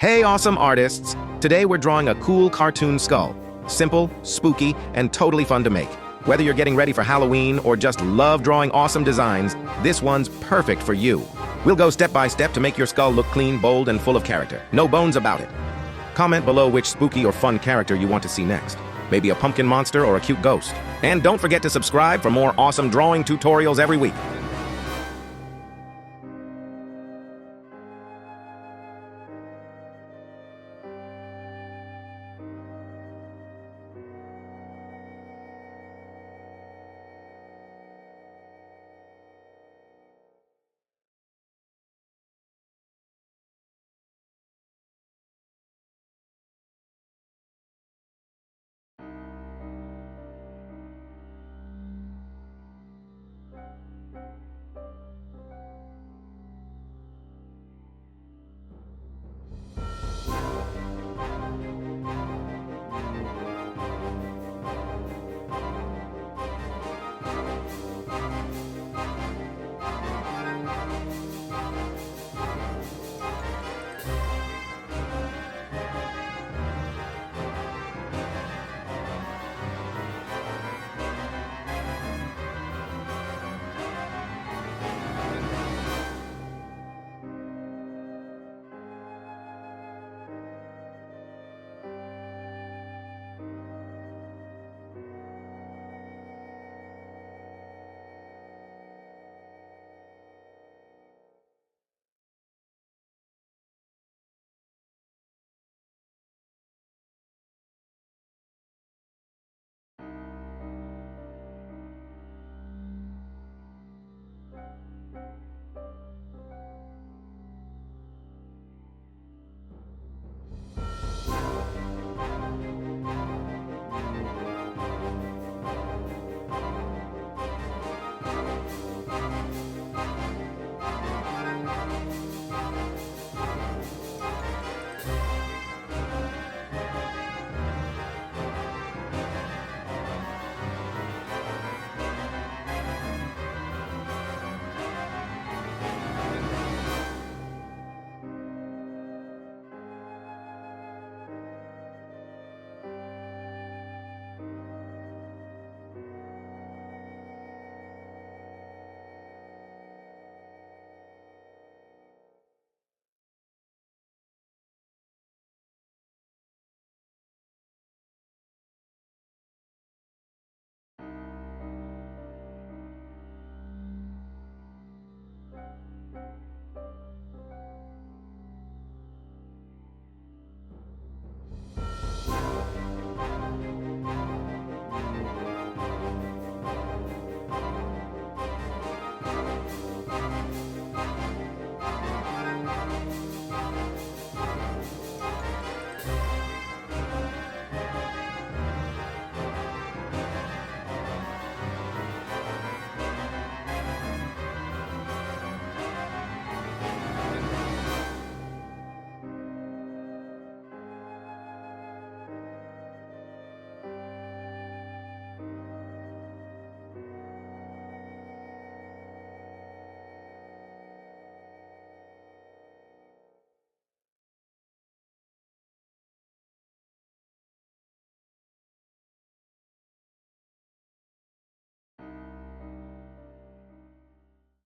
Hey, awesome artists! Today we're drawing a cool cartoon skull. Simple, spooky, and totally fun to make. Whether you're getting ready for Halloween or just love drawing awesome designs, this one's perfect for you. We'll go step by step to make your skull look clean, bold, and full of character. No bones about it. Comment below which spooky or fun character you want to see next. Maybe a pumpkin monster or a cute ghost. And don't forget to subscribe for more awesome drawing tutorials every week.